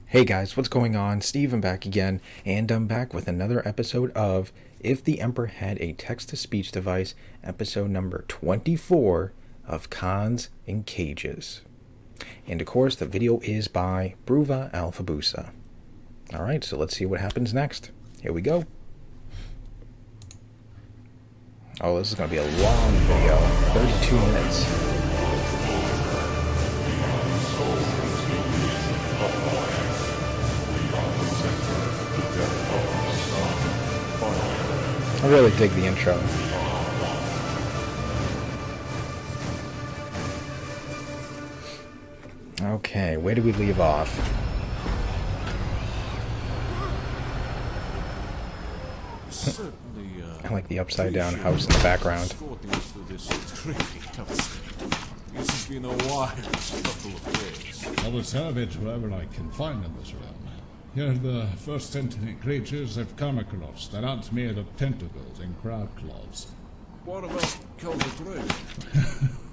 Hey guys, what's going on? Steven back again, and I'm back with another episode of If the Emperor Had a Text-to-Speech Device, episode number 24 of Cons and Cages. And of course, the video is by Bruva Alphabusa. Alright, so let's see what happens next. Here we go. Oh, this is going to be a long video, 32 minutes. I really dig the intro. Okay, where do we leave off? I like the upside down house in the background. This has been a wild couple of days. I was savage wherever I can find in this realm. You're the first sentient creatures I've come across that aren't made of tentacles and crab claws. What about Troglodyte?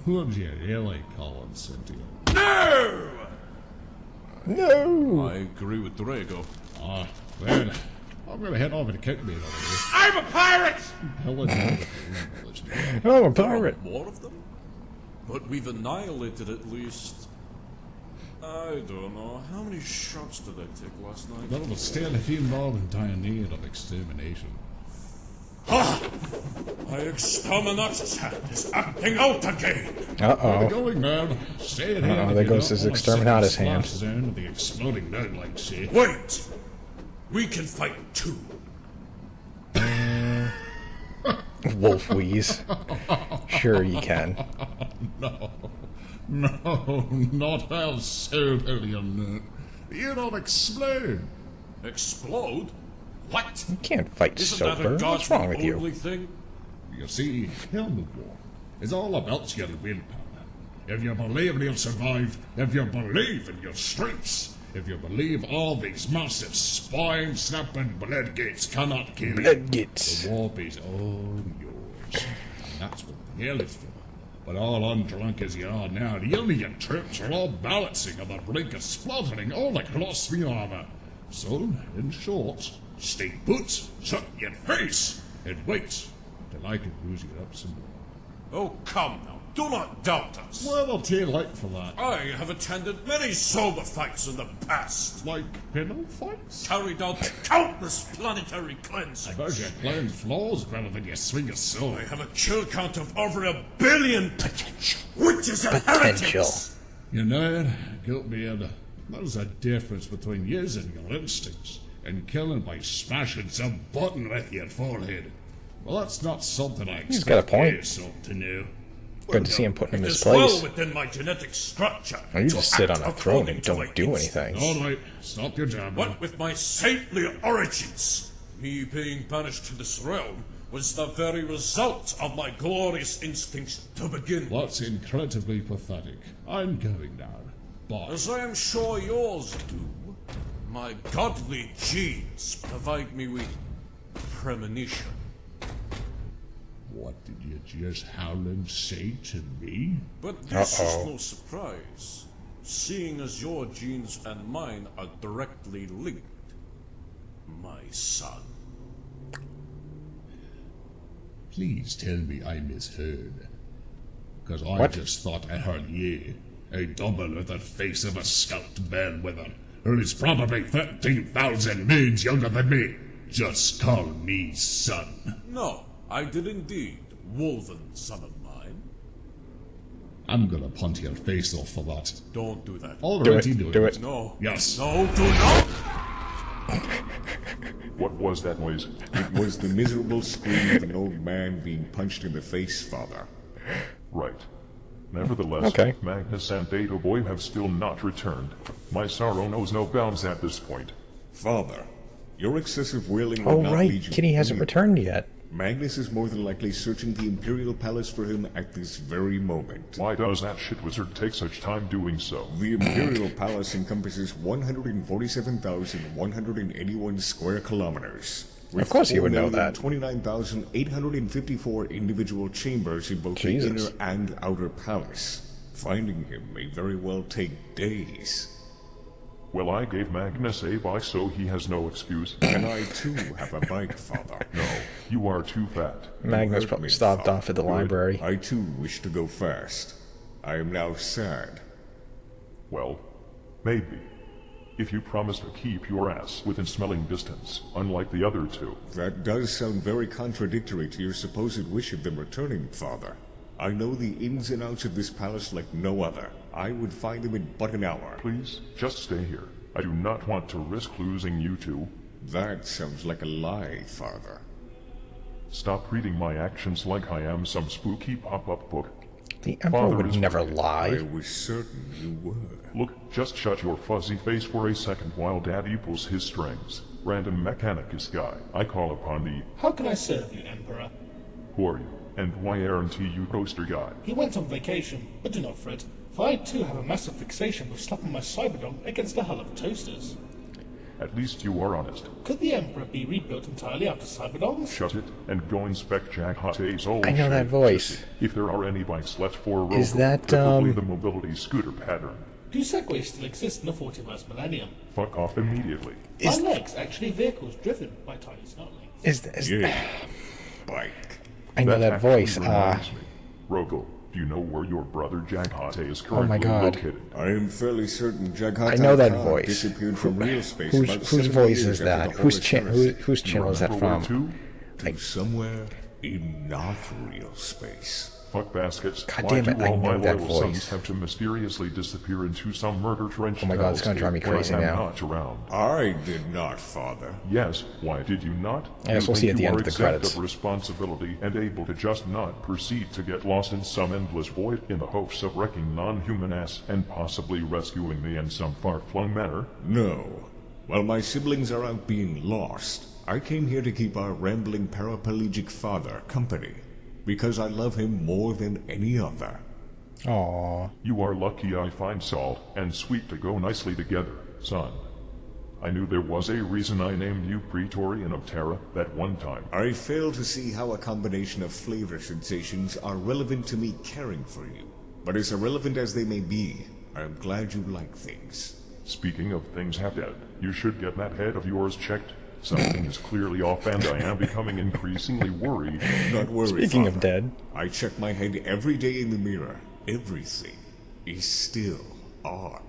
Would you really call them sentient? No! No! I agree with Drago. Ah, then I'm gonna head over to Cookmeat over here. I'm a pirate! Oh, a pirate! More of them? But we've annihilated at least... I don't know. How many shots did I take last night? There was still a few more in dire need of extermination. Ha! My exterminatus is acting out again! Where are we Uh-oh. going, man? Stay in here. Uh-oh, there goes his exterminatus hand. Zone of the exploding node like shit. Wait! We can fight too. Wolf wheeze. Sure you can. No, not how so, Alien. You don't explode. Explode? What? You can't fight Isn't that sober. a What's wrong with only you? thing? You see, Helmet War is all about your willpower. If you believe you'll survive, if you believe in your strengths, if you believe all these massive spine-snapping blood gates cannot kill you, Blood gates. the warp is all yours. And that's what the hell is for. But all undrunk as you are now, the alien troops are all balancing on the brink of splattering all across the armor. So, in short, stay put, shut your face, and wait till I can booze you up some more. Oh, come now. Do not doubt us. Well, I'll too late for that. I have attended many sober fights in the past. Like pinball fights? Carried out countless planetary cleansings. I bet your clown's flaws better than your swing of sword. I have a kill count of over 1 billion Potential. which is a Potential. heretics. You know, Guiltbeard, there's a difference between using your instincts and killing by smashing some button with your forehead. Well, that's not something I He's got a expect point. you sort to know. Good to see him put him in It his is well place. within my genetic structure. Or you to just sit act on a throne according and to don't my do instinct. anything. All right, stop your jabbering. What with my saintly origins, me being banished to this realm was the very result of my glorious instincts to begin with. That's incredibly pathetic. I'm going now. Bye. As I am sure yours do, my godly genes provide me with premonition. What did you just howling say to me? But this Uh-oh. is no surprise, seeing as your genes and mine are directly linked, my son. Please tell me I misheard. Because I What? just thought I heard you, a double with the face of a scout bellwether, who is probably 13,000 moons younger than me. Just call me son. No, I did indeed, Wolven, son of mine. I'm gonna punt your face off for that. Don't do that. Already Do it, doing do it. No. Yes. No, do not! What was that noise? It was the miserable scream of an old man being punched in the face, Father. Right. Nevertheless, Okay. Magnus and Data Boy have still not returned. My sorrow knows no bounds at this point. Father, your excessive wailing will Oh, not right. lead you Kitty hasn't anywhere. returned yet. Magnus is more than likely searching the Imperial Palace for him at this very moment. Why does that shit wizard take such time doing so? The Imperial Palace encompasses 147,181 square kilometers. Of course he would know that. 29,854 individual chambers in both Jesus. the inner and outer palace. Finding him may very well take days. Well, I gave Magnus a bike, so he has no excuse. Can I too have a bike, Father? No, you are too fat. Magnus hurt probably me, stopped Father. off at the Good. library. I too wish to go fast. I am now sad. Well, maybe. If you promise to keep your ass within smelling distance, unlike the other two. That does sound very contradictory to your supposed wish of them returning, Father. I know the ins and outs of this palace like no other. I would find them in but an hour. Please, just stay here. I do not want to risk losing you two. That sounds like a lie, Father. Stop reading my actions like I am some spooky pop-up book. The Emperor Father would is never right. I lie. was certain you were. Look, just shut your fuzzy face for a second while Daddy pulls his strings. Random Mechanicus guy. I call upon thee. How can I serve you, Emperor? Who are you? And why aren't you poster guy? He went on vacation, but do not fret, for I too have a massive fixation with slapping my Cyberdome against the hull of toasters. At least you are honest. Could the Emperor be rebuilt entirely out of Cyberdomes? Shut it and go inspect Jack Hotte's old I know that shit voice. to see if there are any bikes left for a Is rover, that, preferably the mobility scooter pattern. Do segways still exist in the 41st millennium? Fuck off immediately. Is- Are legs actually vehicles driven by tiny snotlings? Is Yeah. Bike. I know that actually voice. reminds me. Rogel, do you know where your brother Jack Hotte is currently God. located? I am fairly certain Jack I know that Khan voice. disappeared from real space about Whose 70 voice years is that? after the Whose Horus Heresy. whose channel is that Remember where from? to? Somewhere in not real space. Fuck baskets. God Why damn it, do I all my know that loyal sons voice. have to mysteriously disappear into some murder trench? Oh my God, it's gonna drive me crazy when I'm now. not around. I did not, Father. Yes, why did you not? Yes, You we'll see think at the you end are of the exempt credits. Of responsibility and able to just not proceed to get lost in some endless void in the hopes of wrecking non-human ass and possibly rescuing me in some far-flung manner? No. While my siblings are out being lost, I came here to keep our rambling paraplegic father company, because I love him more than any other. Aww. You are lucky I find salt and sweet to go nicely together, son. I knew there was a reason I named you Praetorian of Terra that one time. I fail to see how a combination of flavor sensations are relevant to me caring for you. But as irrelevant as they may be, I am glad you like things. Speaking of things half dead, you should get that head of yours checked. Something is clearly off and I am becoming increasingly worried. Not worry, Speaking of Father. dead. I check my head every day in the mirror. Everything is still on.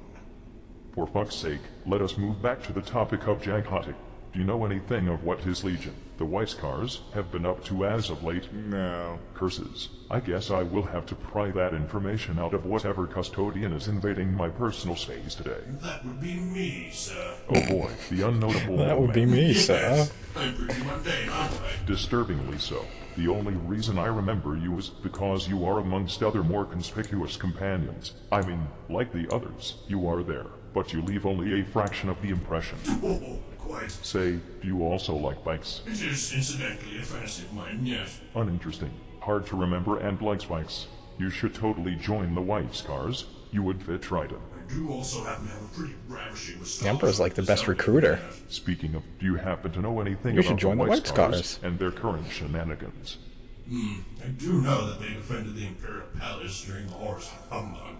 For fuck's sake, let us move back to the topic of Jack Hotte. Do you know anything of what his legion, the Weisscars, have been up to as of late? No. Curses. I guess I will have to pry that information out of whatever custodian is invading my personal space today. That would be me, sir. Oh boy, the unnotable That old would be man. me, sir. Yes, I'm pretty mundane, aren't I? Disturbingly so. The only reason I remember you is because you are amongst other more conspicuous companions. I mean, like the others, you are there, but you leave only a fraction of the impression. Oh, quite. Say, do you also like bikes? It is incidentally a fancy of mine, yes. Uninteresting. Hard to remember and likes bikes. You should totally join the Weisscars. You would fit right in. I do also happen to have a pretty ravishing mustache. The Emperor's like the best recruiter. Speaking of, do you happen to know anything You about should join the Weisscars Weisscars. and their current shenanigans? I do know that they defended the Imperial Palace during the Horus Humbug.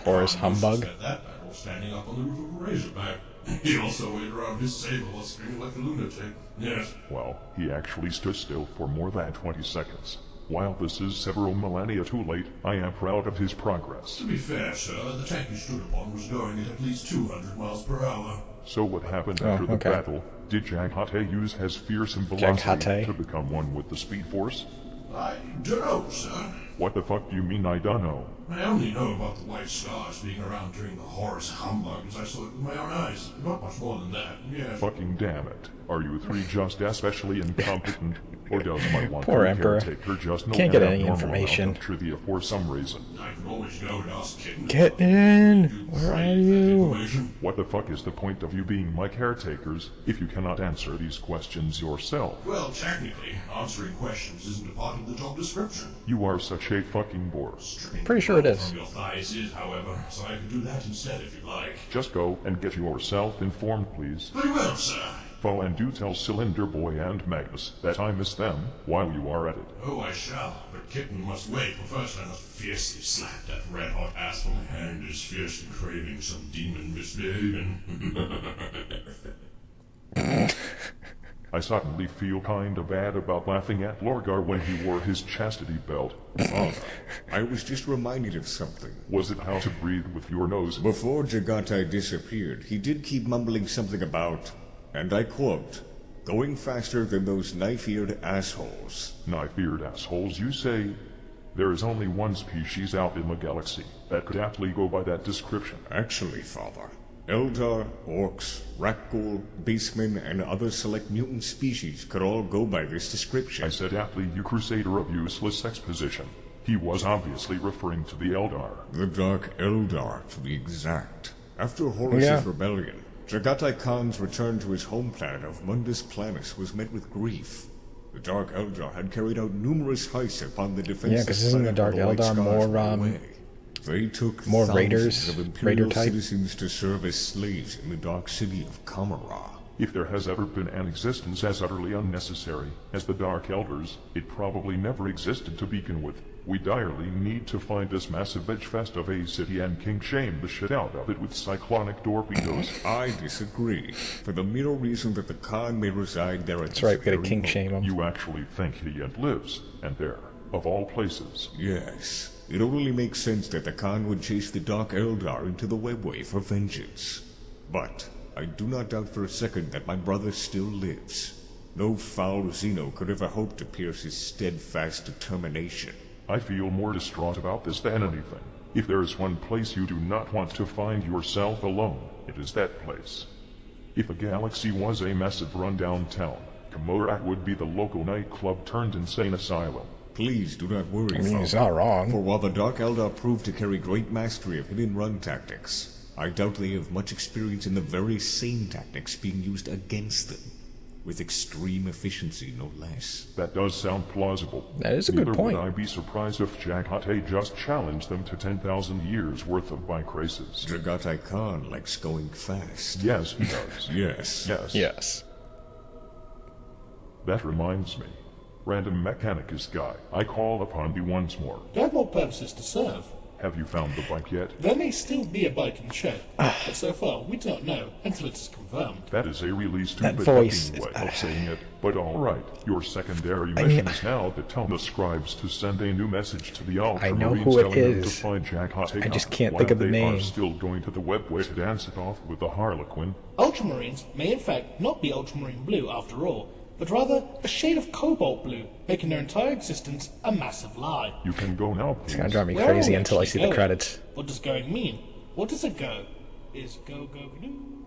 Horus Humbug? Spent that battle standing up on the roof of a Razorback. He also waved around his saber while screaming like a lunatic. Yes. Well, he actually stood still for more than 20 seconds. While this is several millennia too late, I am proud of his progress. To be fair, sir, the tank you stood upon was going at least 200 miles per hour. So what happened Oh, after the okay. battle? Did Jack Hotte use his fearsome Jack velocity Hotte? to become one with the Speed Force? I don't know, sir. What the fuck do you mean I don't know? I only know about the White Scars being around during the Horus Humbug as I saw it with my own eyes. Not much more than that, yes. Fucking damn it. Are you three just especially incompetent? Or does my one Poor Emperor. caretaker just know Can't get an any abnormal information. amount of trivia for some reason? I can always go and ask Kitten. Get in! Where are you? Information. What the fuck is the point of you being my caretakers if you cannot answer these questions yourself? Well, technically, answering questions isn't a part of the job description. You are such a fucking bore. Stripping Pretty the sure it blood is. From your thighs is, however, so I can do that instead if you'd like. Just go and get yourself informed, please. Very well, sir. info and do tell Cylinder Boy and Magnus that I miss them while you are at it. Oh, I shall, but Kitten must wait, for first I must fiercely slap that red-hot ass from my hand is fiercely craving some demon misbehaving. I suddenly feel kinda bad about laughing at Lorgar when he wore his chastity belt. Father, I was just reminded of something. Was it how to breathe with your nose? Before Jagatai disappeared, he did keep mumbling something about, and I quote, going faster than those knife-eared assholes. Knife-eared assholes, you say? There is only one species out in the galaxy that could aptly go by that description. Actually, Father, Eldar, Orcs, Rakghoul, Beastmen, and other select mutant species could all go by this description. I said aptly, you crusader of useless exposition. He was obviously referring to the Eldar. The Dark Eldar, to be exact. After Horus's rebellion, Jagatai Khan's return to his home planet of Mundus Planus was met with grief. The Dark Eldar had carried out numerous heists upon the defense. Yeah, because isn't the Dark Eldar more They took more thousands raiders, of Imperial raider type? citizens to serve as slaves in the dark city of Kamara. If there has ever been an existence as utterly unnecessary as the Dark Eldars, it probably never existed to begin with. We direly need to find this massive edgefest of a city and king shame the shit out of it with cyclonic torpedoes. I disagree, for the mere reason that the Khan may reside there at That's right, we gotta king shame him. You actually think he yet lives, and there, of all places. Yes. It only makes sense that the Khan would chase the Dark Eldar into the webway for vengeance. But I do not doubt for a second that my brother still lives. No foul Xeno could ever hope to pierce his steadfast determination. I feel more distraught about this than anything. If there is one place you do not want to find yourself alone, it is that place. If a galaxy was a massive rundown town, Komorak would be the local nightclub turned insane asylum. Please do not worry, he's not wrong. For while the Dark Eldar proved to carry great mastery of hidden run tactics, I doubt they have much experience in the very same tactics being used against them, with extreme efficiency no less. That does sound plausible. That is a good point. Would I be surprised if Jagatai just challenged them to 10,000 years worth of bicrasis. Jagatai Khan likes going fast. Yes, he does. Yes. Yes. That reminds me. Random Mechanicus guy, I call upon you once more. You have more purposes to serve. Have you found the bike yet? There may still be a bike in the shed, but so far we do not know until it is confirmed. That is a really stupid voice fucking way of saying it. But alright, your secondary mission is now to tell the scribes to send a new message to the Ultramarines I know who it telling them to is. find Jagatai I just Khan can't think of the while they name. are still going to the webway to dance it off with the Harlequin. Ultramarines may in fact not be ultramarine blue after all, but rather a shade of cobalt blue, making their entire existence a massive lie. You can go now, please. It's gonna drive me Where are crazy we until I actually see the going? credits. What does going mean? What does a go? Is go go do?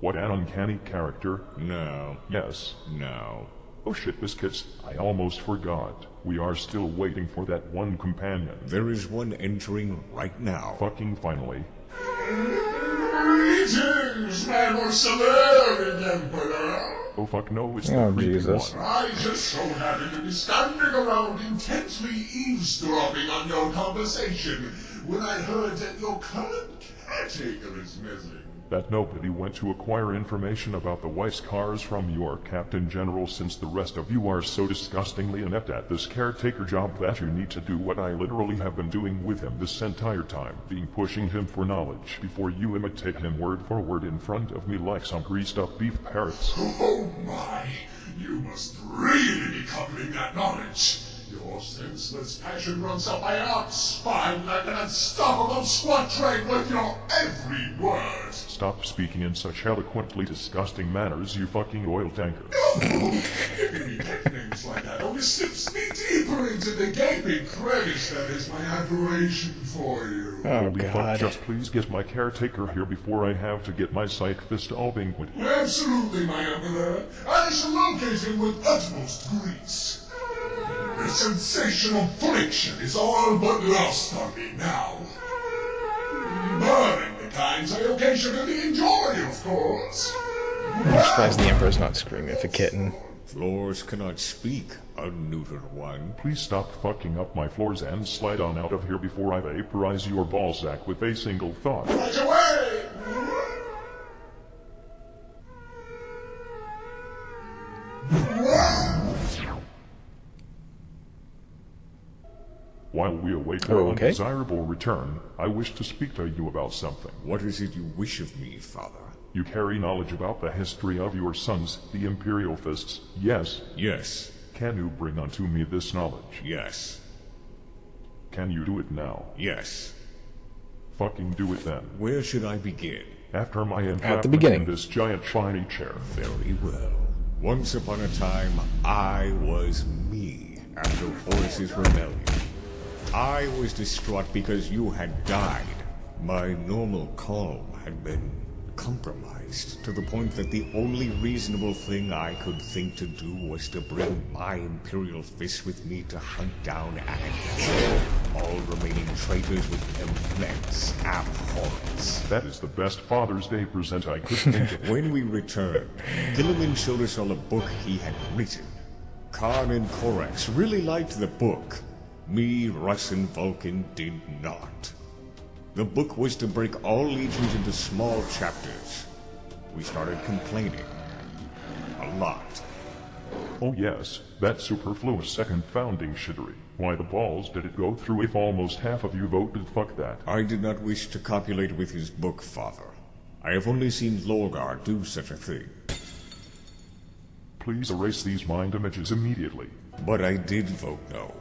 What an uncanny character. No. Yes. No. Oh shit, biscuits. I almost forgot. We are still waiting for that one companion. There is one entering right now. Fucking finally. Greetings, my most alluring Emperor! Oh fuck no, it's the creepy Jesus. one. I just so happen to be standing around intently eavesdropping on your conversation when I heard that your current caretaker is missing. That nobody went to acquire information about the Weiss cars from your Captain General since the rest of you are so disgustingly inept at this caretaker job that you need to do what I literally have been doing with him this entire time, being pushing him for knowledge before you imitate him word for word in front of me like some greased up beef parrots. Oh my, you must really be coupling that knowledge. Your senseless passion runs up my arm's spine like an unstoppable squat train with your every word. Stop speaking in such eloquently disgusting manners, you fucking oil tanker. Giving me nicknames like that only slips me deeper into the gaping crevice that is my admiration for you. Oh Holy fuck, god. just please get my caretaker here before I have to get my psych fist all banquet. Absolutely, my Emperor. I shall locate him with utmost grace. The sensation of friction is all but lost on me now. Burning the kinds I occasionally enjoy, of course. I'm surprised the Emperor's not screaming for kitten. Floors cannot speak, unneutered one. Please stop fucking up my floors and slide on out of here before I vaporize your ballsack with a single thought. Right away! While we await your okay. undesirable return, I wish to speak to you about something. What is it you wish of me, Father? You carry knowledge about the history of your sons, the Imperial Fists, yes? Yes. Can you bring unto me this knowledge? Yes. Can you do it now? Yes. Fucking do it then. Where should I begin? After my entrapment beginning. in this giant shiny chair. Very well. Once upon a time, I was me after Horus's rebellion. I was distraught because you had died. My normal calm had been compromised to the point that the only reasonable thing I could think to do was to bring my Imperial Fist with me to hunt down and kill all remaining traitors with immense abhorrence. That is the best Father's Day present I could think of. When we returned, Gilliman showed us all a book he had written. Khan and Korax really liked the book. Me, Russ, and Vulcan did not. The book was to break all legions into small chapters. We started complaining. A lot. Oh yes, that superfluous second founding shittery. Why the balls did it go through if almost half of you voted fuck that? I did not wish to copulate with his book, Father. I have only seen Lorgar do such a thing. Please erase these mind images immediately. But I did vote no.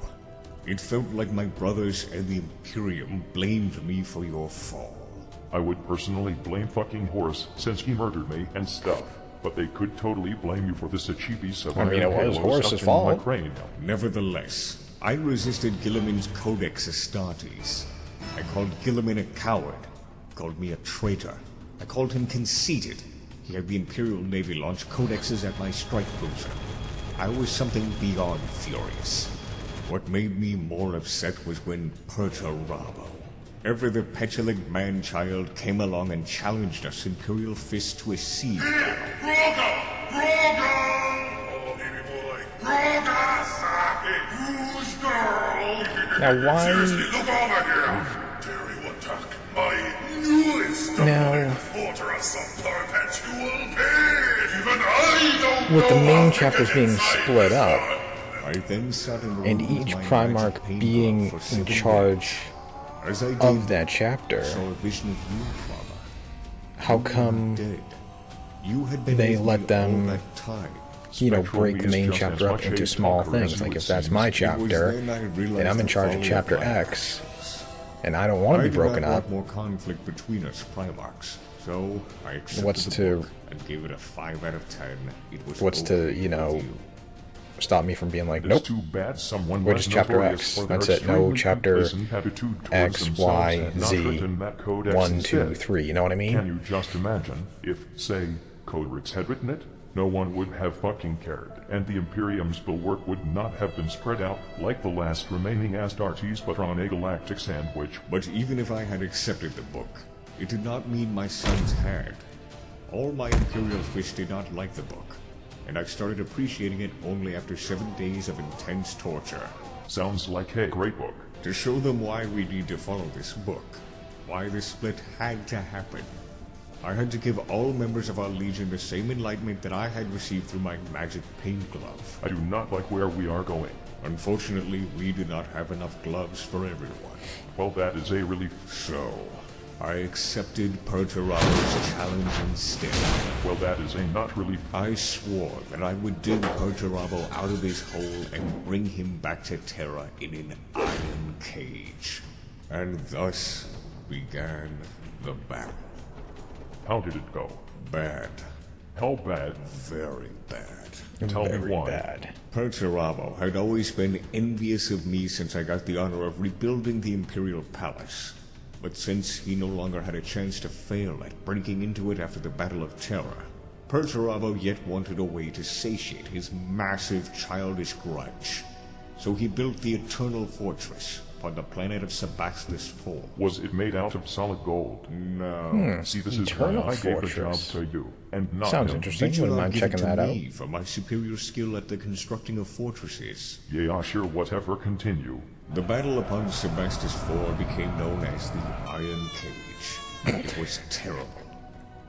It felt like my brothers and the Imperium blamed me for your fall. I would personally blame fucking Horus since he murdered me and stuff. But they could totally blame you for this achievous of I mean, it was Horus's My fault. cranium. Nevertheless, I resisted Gilliman's Codex Astartes. I called Gilliman a coward. He called me a traitor. I called him conceited. He had the Imperial Navy launch codexes at my strike cruiser. I was something beyond furious. What made me more upset was when Perturabo, ever the petulant man-child, came along and challenged us Imperial Fist to a sea battle. Oh, maybe more like Roga-sake. Who's girl? Now, why? Seriously, look over here. Terry Watak, my newest Now, fortress of perpetual pain. Even I don't with the know main how to chapters get being inside split this up, one. I then sat in the and room with each my Primarch magic pain being glove for in 7 charge days. As I did, of that chapter, I saw a vision of you, Father. how You were come, dead. You had been they with let me them, all that time. break the main Is just chapter as up much into a small talker as things? you, Like, it if that's seems. my It was chapter, then I realized and I'm in the charge of folly chapter my X, actions. and I don't want to I be did broken not up, want more conflict between us Primarchs, so I accepted What's the to- book and gave it a 5 out of 10. It was what's to, okay you know, with you. stop me from being like, It's nope, too bad someone We're less just chapter notorious X. for their That's it. No extremely chapter complacent attitude towards X, themselves Y, had not Z, written that codex 1, 2, instead. 3, you know what I mean? Can you just imagine if, say, Codex had written it? No one would have fucking cared, and the Imperium's bulwark would not have been spread out like the last remaining Astartes but on a galactic sandwich. But even if I had accepted the book, it did not mean my sons had. All my Imperial Fist did not like the book, and I started appreciating it only after 7 days of intense torture. Sounds like a great book. To show them why we need to follow this book, why the split had to happen, I had to give all members of our Legion the same enlightenment that I had received through my magic pain glove. I do not like where we are going. Unfortunately, we did not have enough gloves for everyone. Well, that is a relief. So, I accepted Perturabo's challenge instead. Well, that is a not relief. I swore that I would dig Perturabo out of his hole and bring him back to Terra in an iron cage. And thus began the battle. How did it go? Bad. How bad? Very bad. Tell me Very why. bad. Perturabo had always been envious of me since I got the honor of rebuilding the Imperial Palace. But since he no longer had a chance to fail at breaking into it after the Battle of Terra, Perturabo yet wanted a way to satiate his massive childish grudge. So he built the Eternal Fortress upon the planet of Sebastus IV. Was it made out of solid gold? No. See, this is Eternal why I gave the job Fortress. to you, and not Sounds him. interesting. Did you Wouldn't not mind give checking it to that out. me for my superior skill at the constructing of fortresses? Yeah, sure, whatever, continue. The battle upon Sebastus IV became known as the Iron Cage. It was terrible.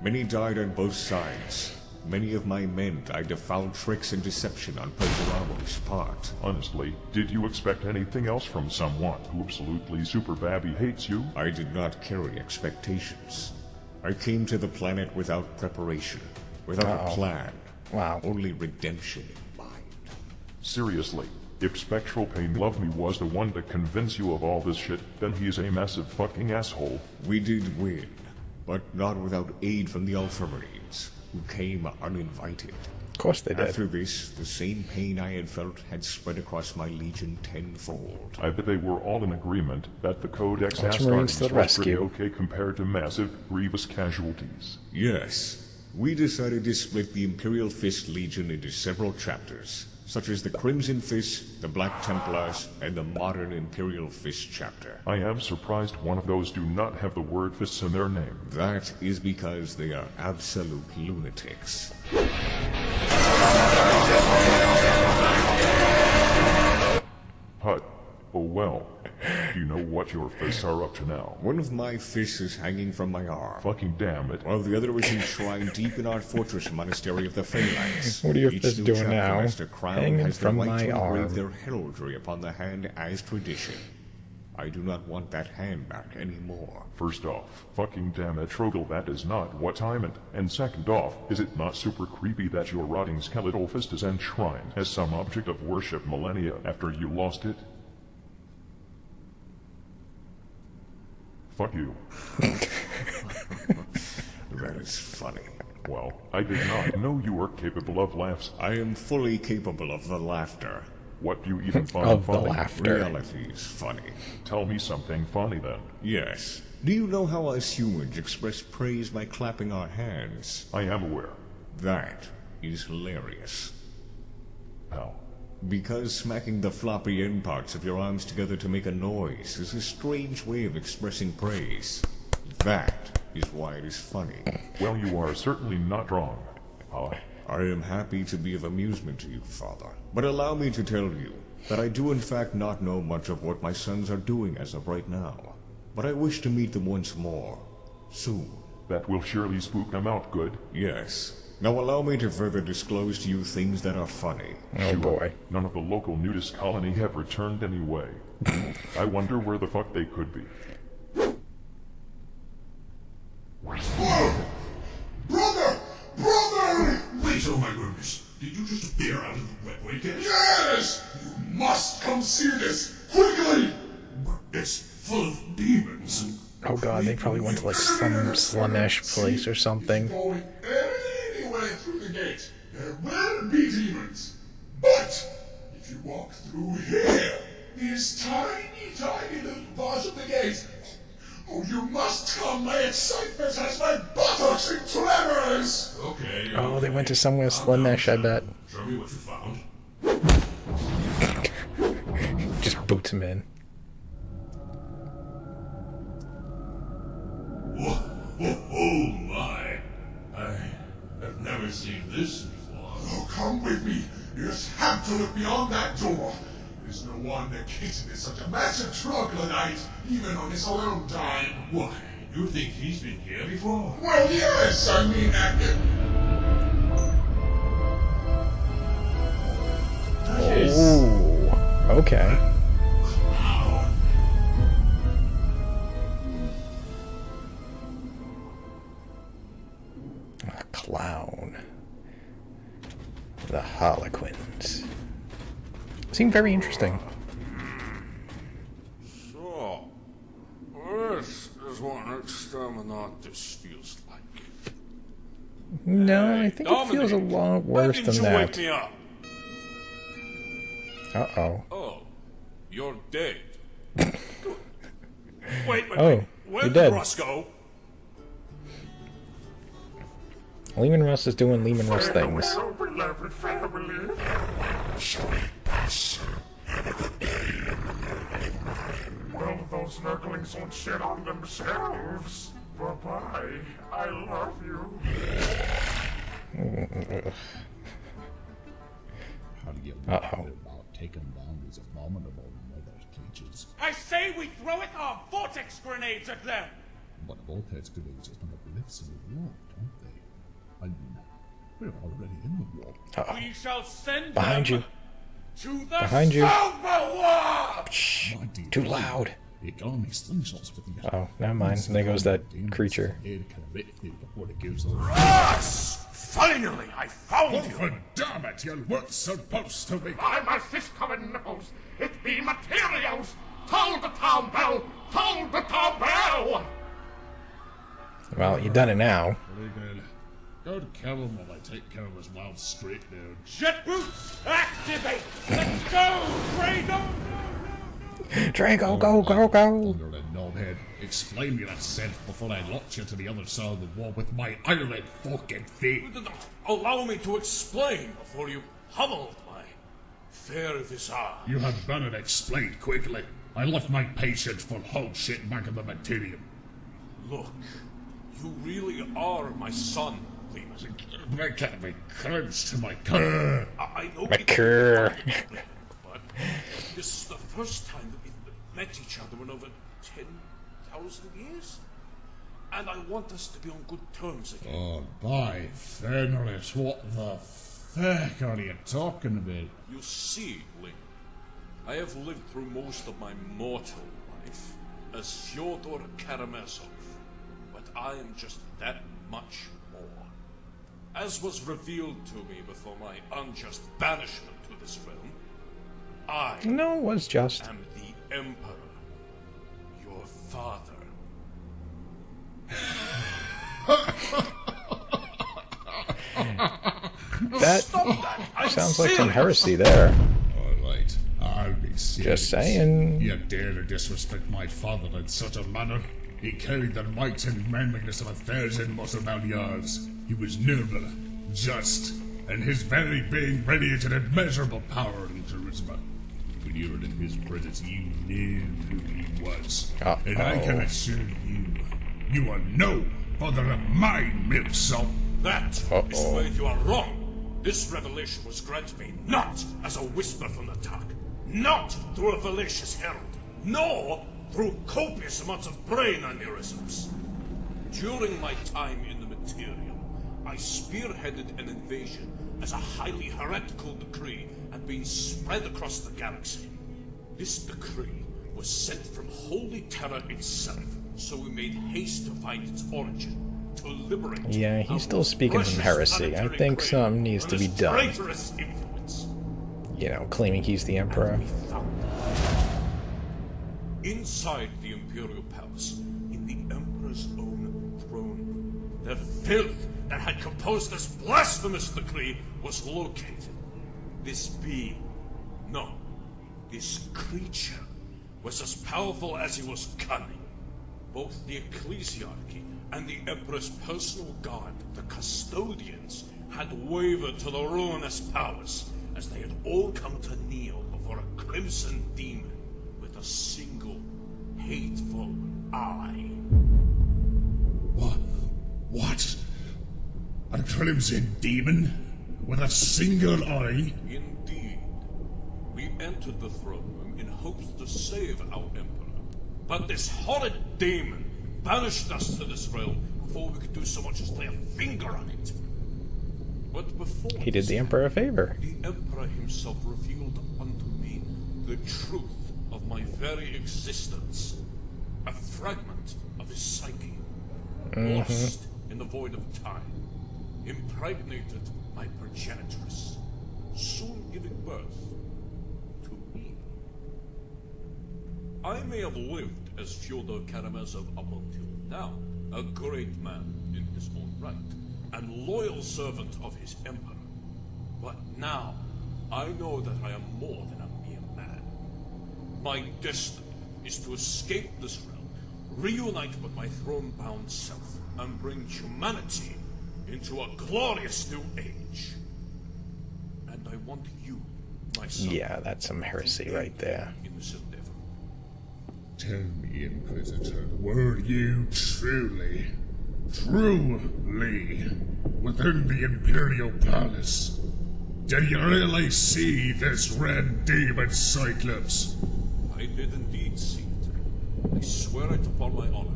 Many died on both sides. Many of my men died to foul tricks and deception on Perturamo's part. Honestly, did you expect anything else from someone who absolutely super babby hates you? I did not carry expectations. I came to the planet without preparation, without a plan. Wow. Only redemption in mind. Seriously, if Spectral Pain Love Me was the one to convince you of all this shit, then he's a massive fucking asshole. We did win, but not without aid from the Ultramarines, who came uninvited. Of course they did. After this, the same pain I had felt had spread across my legion tenfold. I bet they were all in agreement that the Codex Ultramarines to Astartes the was pretty rescue. okay compared to massive, grievous casualties. Yes, we decided to split the Imperial Fist Legion into several chapters, such as the Crimson Fist, the Black Templars, and the modern Imperial Fist chapter. I am surprised one of those do not have the word fists in their name. That is because they are absolute lunatics. Hut. Oh well. Do you know what your fists are up to now? One of my fists is hanging from my arm, Fucking damn it. while the other is enshrined deep in our fortress monastery of the Phalanx. What are your Each fists new doing chapter now? has to crown Hanging has the from right my to engrave arm. their heraldry upon the hand as tradition. I do not want that hand back anymore. First off, fucking damn it, Troglodyte is not what time it. And second off, is it not super creepy that your rotting skeletal fist is enshrined as some object of worship millennia after you lost it? Fuck you. That is funny. Well, I did not know you were capable of laughs. I am fully capable of the laughter. What do you even find Of the funny? laughter. Reality is funny. Tell me something funny then. Yes. Do you know how us humans express praise by clapping our hands? I am aware. That is hilarious. How? Because smacking the floppy end parts of your arms together to make a noise is a strange way of expressing praise. That is why it is funny. Well, you are certainly not wrong. I am happy to be of amusement to you, Father. But allow me to tell you that I do in fact not know much of what my sons are doing as of right now. But I wish to meet them once more. Soon. That will surely spook them out good. Yes. Now allow me to further disclose to you things that are funny. Oh boy. None of the local nudist colony have returned anyway. I wonder where the fuck they could be. Whoa! Brother! Brother! Wait, oh my goodness. Did you just appear out of the webway cage? Yes! You must come see this! Quickly! But it's full of demons. Oh god, they probably went to like some Slanesh place or something. Going anywhere through the gate, there will be demons. But if you walk through here, this tiny little part of the gate, oh, you must come. My excitement has my buttocks in tremors. Okay. Oh, they went to somewhere Slanesh, I bet. Show me what you found. Just boots him in. Oh my. I have never seen this before. Oh, come with me. You just have to look beyond that door. There's no wonder Kitten is such a massive troglodyte, even on his alone time. Why, you think he's been here before? Well, yes, I mean, Oh, okay. A clown. The Harlequins. Seem very interesting. So, this is what an exterminatus feels like. No, I think it feels a Dominic, lot why worse didn't than you wake that. me up? Uh-oh. Oh, you're dead. Wait, Oh, where you're did dead. Russ go? Lehman Russ is doing Lehman Russ things. Hello, beloved family. Well, those nurglings won't shit on themselves. Bye-bye. I love you. How do you Uh-oh. about taking down these abominable nether cages? I say we throw it our vortex grenades at them! But vortex grenades just kind of lifts in the wall, don't they? I mean, We're already in the war. Uh-oh. We shall send Behind them you. to the Behind you. Silver War! Shh. My dear Too friend, loud. you can't make slingshots with the Oh, never mind. There goes that creature. Before it goes on. Yes! Finally, I found Oh, you! for damn it, you weren't supposed to be. By my fist-covered nipples, it be materials! Toll the town bell! Toll the town bell! Well, you done it now. Very good. Go to kill him while I take care of his wild straight dude. Jet boots, activate! Let's go, Drago! Drago, go, go, go. Thunder and knobhead, explain yourself before I launch you to the other side of the wall with my iron fucking feet. Allow me to explain before you pummeled my fair visage. You had better explain quickly. I left my patient for whole shit back in the material. Look, you really are my son, Lemus. Make me cringe to my core. I know My we cur. but this is the first time that we've met each other in over 10,000 years. And I want us to be on good terms again. Oh, by Fenris, what the fuck are you talking about? You see, Lee, I have lived through most of my mortal life as Fyodor Karamazov, but I am just that much more. As was revealed to me before my unjust banishment to this realm, I No, it was just. am the Emperor, your father. That Stop that! I'm sounds like some serious. heresy there. Alright, I'll be serious. Just saying. You dare to disrespect my father in such a manner? He carried the might and manliness of 1,000 muscle yards. He was noble, just, and his very being radiated immeasurable power and charisma. When you were in his presence, you knew who he was. And I can assure you, you are no father of mine, milksop. That is where you are wrong. This revelation was granted me not as a whisper from the dark, not through a fallacious herald, nor through copious amounts of brain aneurysms. During my time in the material, I spearheaded an invasion as a highly heretical decree had been spread across the galaxy. This decree was sent from Holy Terror itself, so we made haste to find its origin. To liberate Yeah, he's still speaking some heresy. I think something needs to be done. Influence. You know, claiming he's the emperor. Inside the Imperial Palace, in the Emperor's own throne room, the filth that had composed this blasphemous decree was located. This being, no, this creature, was as powerful as he was cunning. Both the ecclesiarchy and the Emperor's personal guard, the custodians, had wavered to the ruinous powers, as they had all come to kneel before a crimson demon with a single hateful eye. What? A crimson demon? With a single eye? Indeed. We entered the throne room in hopes to save our Emperor. But this horrid demon banished us to this realm before we could do so much as lay a finger on it. But before He did the emperor a favor. the Emperor himself revealed unto me the truth of my very existence. A fragment of his psyche, lost in the void of time, impregnated my progenitress, soon giving birth to me. I may have lived as Fyodor Karamazov up until now, a great man in his own right, and loyal servant of his emperor. But now, I know that I am more than a mere man. My destiny is to escape this realm, reunite with my throne-bound self, and bring humanity into a glorious new age. And I want you, my son, Yeah, that's some heresy to right aid there. me in this endeavor. Tell me, Inquisitor, were you truly within the Imperial Palace? Did you really see this red demon Cyclops? I did indeed see it. I swear it upon my honor.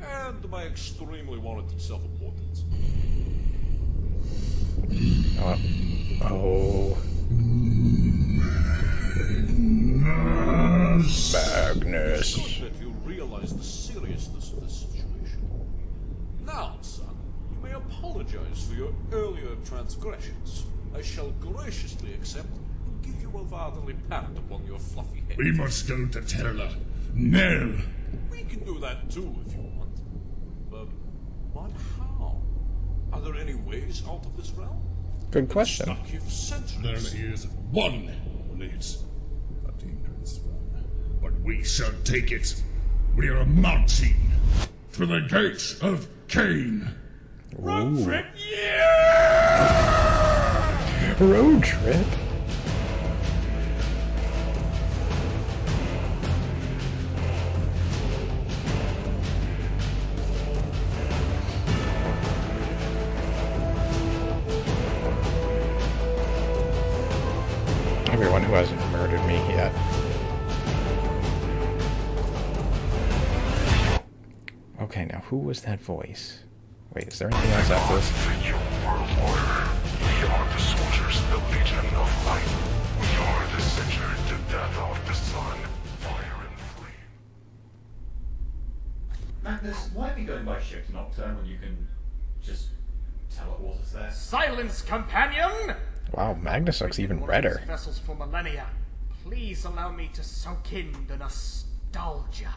And my extremely warranted self-importance. Oh. Magnus. It's good that you realize the seriousness of this situation. Now, son, you may apologize for your earlier transgressions. I shall graciously accept and give you a fatherly pat upon your fluffy head. We must go to Terra. No! We can do that too if you want. But how? Are there any ways out of this realm? Good question. Stuck here for There centuries. is one leads. A dangerous one. But we shall take it. We are marching through the gates of Cain. Road trip, Road trip? Everyone who hasn't murdered me yet. Okay, now who was that voice? Wait, is there anything else after this? You world order. We are the soldiers, the Legion of Light. We are the signature to death of the sun, fire and flame. Magnus, why are we going by ship to Nocturne when you can just teleport us there? Silence, companion! Wow, Magnus looks even One of redder. these vessels for millennia. Please allow me to soak in the nostalgia.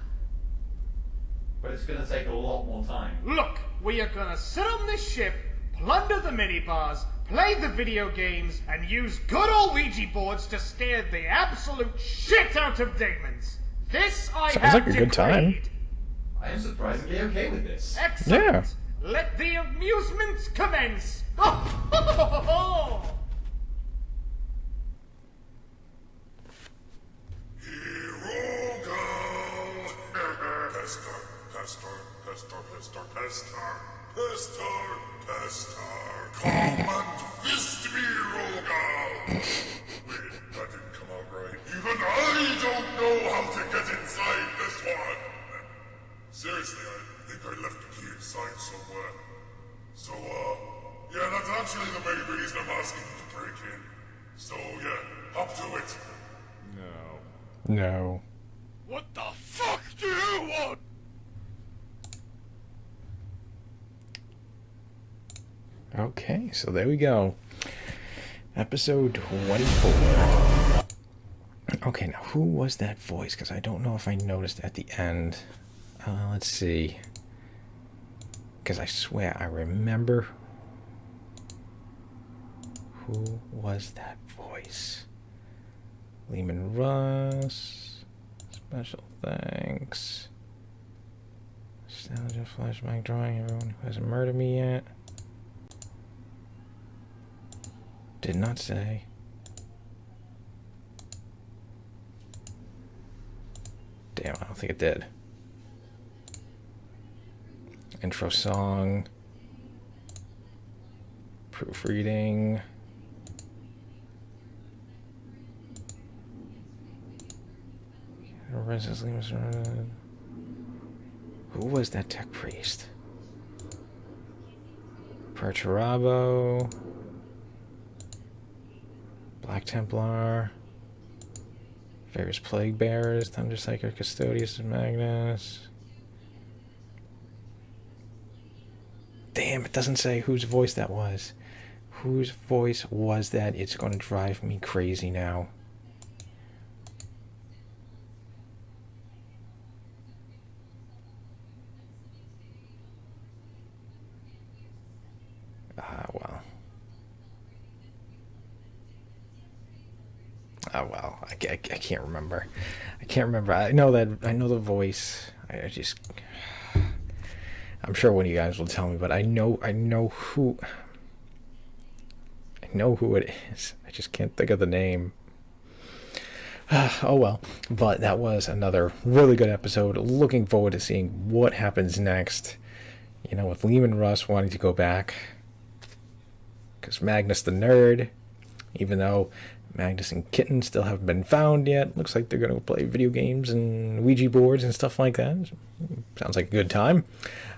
But it's gonna take a lot more time. Look, we are gonna sit on this ship, plunder the minibars, play the video games, and use good old Ouija boards to scare the absolute shit out of demons. This I Sounds have like a good time. decreed. I am surprisingly okay with this. Excellent. Yeah. Let the amusements commence. Pestar. Come and fist me, Rogal! Wait, that didn't come out right. Even I don't know how to get inside this one! Seriously, I think I left the key inside somewhere. So, yeah, that's actually the main reason I'm asking you to break in. So, yeah, up to it. No. What the fuck do you want? Okay, so there we go. Episode 24. Okay, now who was that voice? Because I don't know if I noticed at the end. Let's see. Because I swear I remember. Who was that voice? Lehman Russ. Special thanks. Nostalgia flashback drawing. Everyone who hasn't murdered me yet. Did not say. Damn, I don't think it did. Intro song. Proofreading. Who was that tech priest? Perturabo. Black Templar. Various Plague Bearers. Thunder Psycho Custodius of Magnus. Damn, it doesn't say whose voice that was. Whose voice was that? It's going to drive me crazy now. Well. Oh, well. I can't remember. I can't remember. I know the voice. I just... I'm sure one of you guys will tell me, but I know who it is. I just can't think of the name. Oh well. But that was another really good episode. Looking forward to seeing what happens next. You know, with Lehman Russ wanting to go back. Because Magnus the Nerd, even though Magnus and Kitten still haven't been found yet, looks like they're going to play video games and Ouija boards and stuff like that. Sounds like a good time.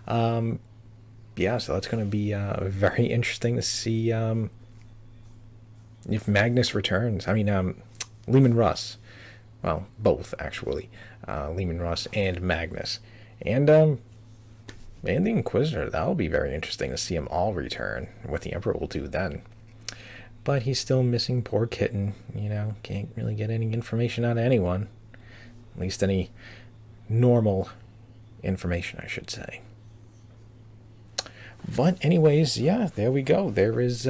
Yeah, so that's going to be very interesting to see if Magnus returns, I mean, Lehman Russ. Well, both, actually. Lehman Russ and Magnus. And the Inquisitor, that'll be very interesting to see them all return. What the Emperor will do then. But he's still missing poor Kitten. You know, can't really get any information out of anyone. At least any normal information, I should say. But anyways, yeah, there we go. There is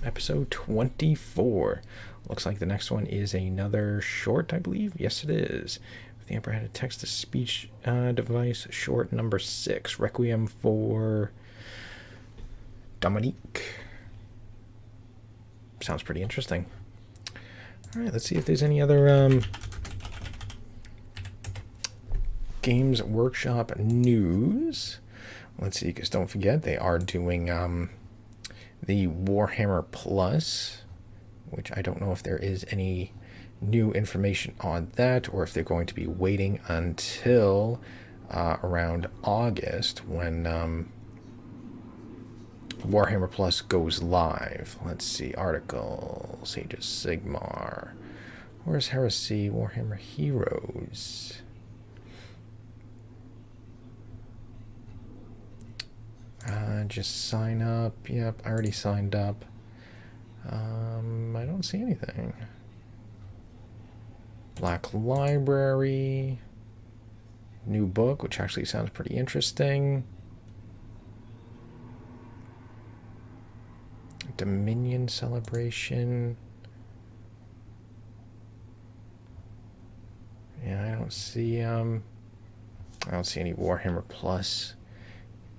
episode 24. Looks like the next one is another short, I believe. Yes, it is. The Emperor had a text-to-speech device, short number 6, Requiem for Dominique. Sounds pretty interesting. All right, let's see if there's any other Games Workshop news. Let's see, because don't forget, they are doing the Warhammer Plus, which I don't know if there is any new information on that, or if they're going to be waiting until around August when Warhammer Plus goes live. Let's see, articles, Age of Sigmar, where's Heresy, Warhammer Heroes. Just sign up. Yep, I already signed up. I don't see anything. Black Library. New book, which actually sounds pretty interesting. Dominion Celebration. Yeah, I don't see any Warhammer Plus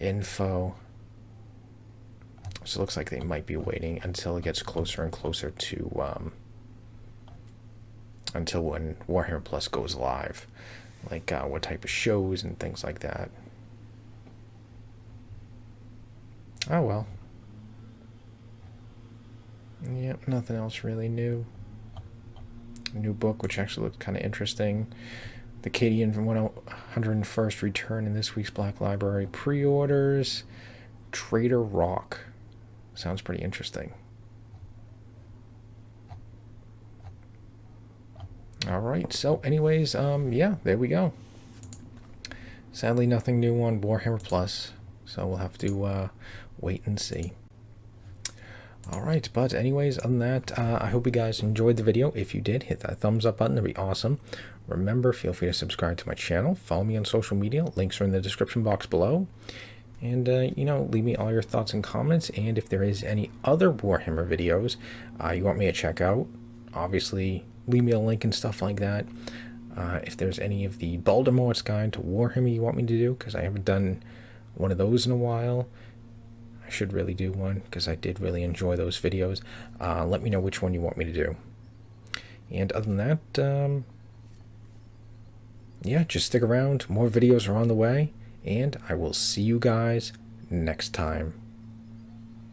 info. So it looks like they might be waiting until it gets closer and closer to until when Warhammer Plus goes live, like what type of shows and things like that. Oh well. Yep, nothing else really new. New book, which actually looked kind of interesting. The Cadian from 101st return in this week's Black Library pre-orders. Trader Rock. Sounds pretty interesting. Alright, so anyways, yeah, there we go. Sadly, nothing new on Warhammer Plus, so we'll have to wait and see. Alright, but anyways, other than that, I hope you guys enjoyed the video. If you did, hit that thumbs up button, that'd be awesome. Remember, feel free to subscribe to my channel, follow me on social media, links are in the description box below. And, you know, leave me all your thoughts and comments, and if there is any other Warhammer videos you want me to check out, obviously, leave me a link and stuff like that. If there's any of the Baldermore's Guide to Warhammer you want me to do, because I haven't done one of those in a while. I should really do one, because I did really enjoy those videos. Let me know which one you want me to do. And other than that, yeah, just stick around. More videos are on the way. And I will see you guys next time.